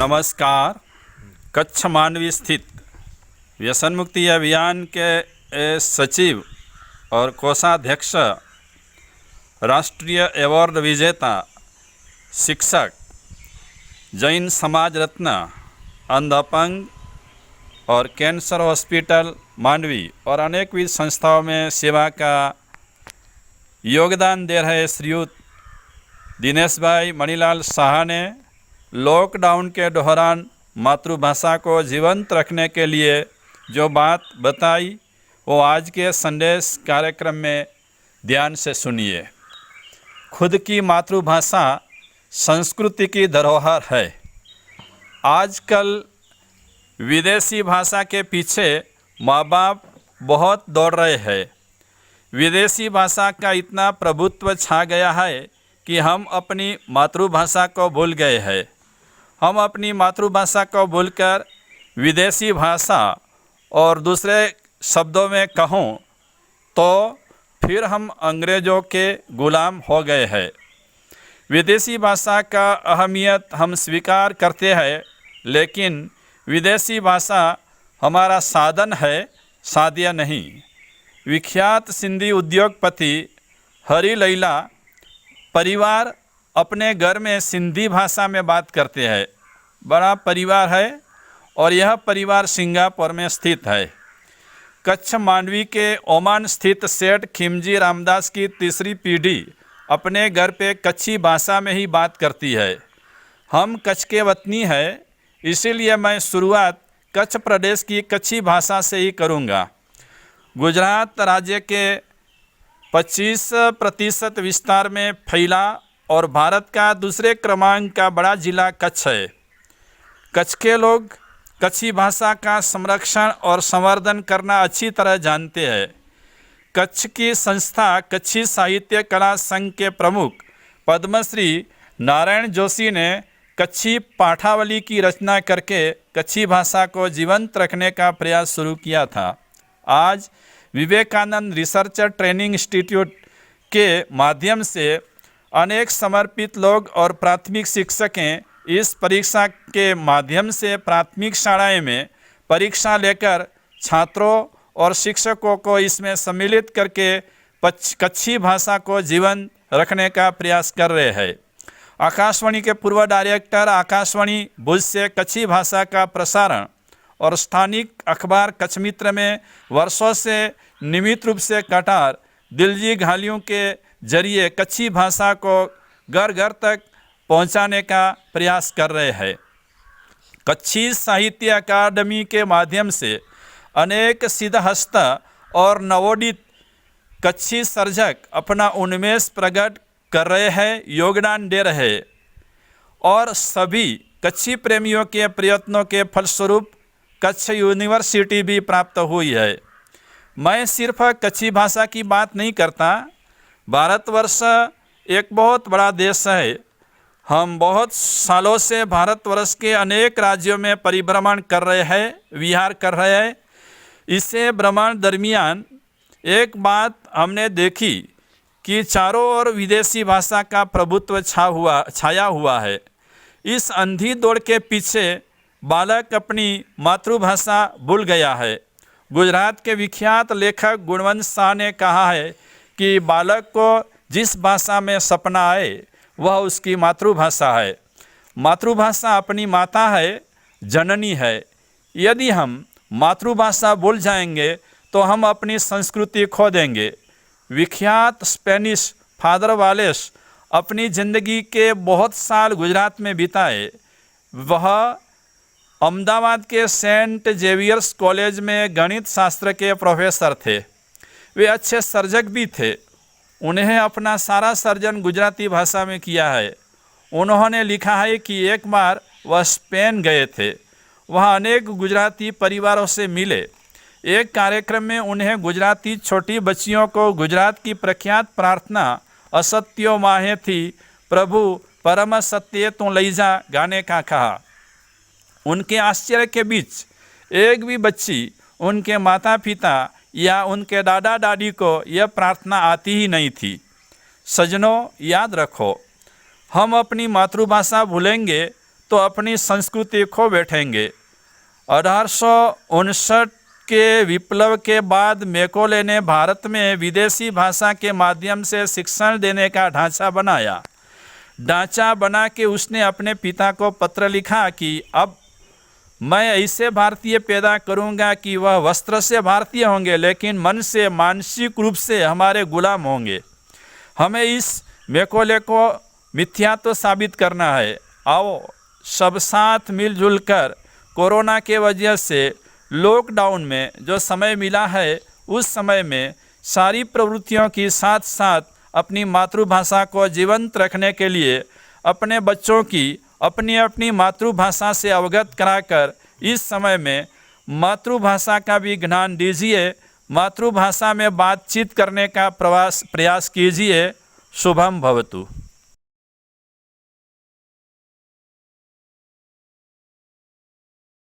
नमस्कार। कच्छ मांडवी स्थित व्यसन मुक्ति अभियान के सचिव और कोषाध्यक्ष, राष्ट्रीय अवार्ड विजेता शिक्षक, जैन समाज रत्न, अंध अपंग और कैंसर हॉस्पिटल मांडवी और अनेकविध संस्थाओं में सेवा का योगदान दे रहे श्रीयुत दिनेश भाई मणिलाल शाह ने लॉकडाउन के दौरान मातृभाषा को जीवंत रखने के लिए जो बात बताई वो आज के संदेश कार्यक्रम में ध्यान से सुनिए। खुद की मातृभाषा संस्कृति की धरोहर है। आजकल विदेशी भाषा के पीछे माँ बाप बहुत दौड़ रहे हैं। विदेशी भाषा का इतना प्रभुत्व छा गया है कि हम अपनी मातृभाषा को भूल गए हैं। हम अपनी मातृभाषा को भूलकर विदेशी भाषा और दूसरे शब्दों में कहूँ तो फिर हम अंग्रेज़ों के गुलाम हो गए हैं। विदेशी भाषा का अहमियत हम स्वीकार करते हैं, लेकिन विदेशी भाषा हमारा साधन है, साध्य नहीं। विख्यात सिंधी उद्योगपति हरी लैला परिवार अपने घर में सिंधी भाषा में बात करते हैं। बड़ा परिवार है और यह परिवार सिंगापुर में स्थित है। कच्छ मांडवी के ओमान स्थित सेठ खिमजी रामदास की तीसरी पीढ़ी अपने घर पे कच्छी भाषा में ही बात करती है। हम कच्छ के वतनी हैं, इसीलिए मैं शुरुआत कच्छ प्रदेश की कच्छी भाषा से ही करूँगा। गुजरात राज्य के 25% विस्तार में फैला और भारत का दूसरे क्रमांक का बड़ा जिला कच्छ है। कच्छ के लोग कच्छी भाषा का संरक्षण और संवर्धन करना अच्छी तरह जानते हैं। कच्छ की संस्था कच्छी साहित्य कला संघ के प्रमुख पद्मश्री नारायण जोशी ने कच्छी पाठावली की रचना करके कच्छी भाषा को जीवंत रखने का प्रयास शुरू किया था। आज विवेकानंद रिसर्च ट्रेनिंग इंस्टीट्यूट के माध्यम से अनेक समर्पित लोग और प्राथमिक शिक्षकें इस परीक्षा के माध्यम से प्राथमिक शालाएं में परीक्षा लेकर छात्रों और शिक्षकों को इसमें सम्मिलित करके कच्छी भाषा को जीवन रखने का प्रयास कर रहे हैं। आकाशवाणी के पूर्व डायरेक्टर आकाशवाणी भुज से कच्छी भाषा का प्रसारण और स्थानिक अखबार कच्छ मित्र में वर्षों से नियमित रूप से कटार दिलजी घालियों के जरिए कच्छी भाषा को घर घर तक पहुंचाने का प्रयास कर रहे हैं। कच्छी साहित्य अकादमी के माध्यम से अनेक सिद्धहस्त और नवोदित कच्छी सर्जक अपना उन्मेष प्रकट कर रहे हैं, योगदान दे रहे हैं और सभी कच्छी प्रेमियों के प्रयत्नों के फलस्वरूप कच्छ यूनिवर्सिटी भी प्राप्त हुई है। मैं सिर्फ कच्छी भाषा की बात नहीं करता। भारतवर्ष एक बहुत बड़ा देश है। हम बहुत सालों से भारतवर्ष के अनेक राज्यों में परिभ्रमण कर रहे हैं, विहार कर रहे हैं। इसे भ्रमण दरमियान एक बात हमने देखी कि चारों ओर विदेशी भाषा का प्रभुत्व छाया हुआ है। इस अंधी दौड़ के पीछे बालक अपनी मातृभाषा भूल गया है। गुजरात के विख्यात लेखक गुणवंत शाह ने कहा है कि बालक को जिस भाषा में सपना आए वह उसकी मातृभाषा है। मातृभाषा अपनी माता है, जननी है। यदि हम मातृभाषा भूल जाएंगे तो हम अपनी संस्कृति खो देंगे। विख्यात स्पेनिश फादर वालेस अपनी ज़िंदगी के बहुत साल गुजरात में बिताए। वह अहमदाबाद के सेंट जेवियर्स कॉलेज में गणित शास्त्र के प्रोफेसर थे। वे अच्छे सर्जक भी थे। उन्हें अपना सारा सर्जन गुजराती भाषा में किया है। उन्होंने लिखा है कि एक बार वह स्पेन गए थे। वहाँ अनेक गुजराती परिवारों से मिले। एक कार्यक्रम में उन्हें गुजराती छोटी बच्चियों को गुजरात की प्रख्यात प्रार्थना असत्यो माहे थी प्रभु परम सत्य तो लई जा गाने का कहा। उनके आश्चर्य के बीच एक भी बच्ची उनके माता पिता या उनके दादा दादी को यह प्रार्थना आती ही नहीं थी। सजनों, याद रखो, हम अपनी मातृभाषा भूलेंगे तो तो अपनी संस्कृति खो बैठेंगे। 1859 के विप्लव के बाद मैकॉले ने भारत में विदेशी भाषा के माध्यम से शिक्षण देने का ढांचा बना के उसने अपने पिता को पत्र लिखा कि अब मैं ऐसे भारतीय पैदा करूंगा कि वह वस्त्र से भारतीय होंगे लेकिन मन से मानसिक रूप से हमारे गुलाम होंगे। हमें इस मैकॉले को मिथ्या तो साबित करना है। आओ सब साथ मिलजुल कर कोरोना के वजह से लॉकडाउन में जो समय मिला है उस समय में सारी प्रवृत्तियों के साथ साथ अपनी मातृभाषा को जीवंत रखने के लिए अपने बच्चों की अपनी अपनी मातृभाषा से अवगत कराकर इस समय में मातृभाषा का भी ज्ञान दीजिए, मातृभाषा में बातचीत करने का प्रयास कीजिए। शुभम भवतु।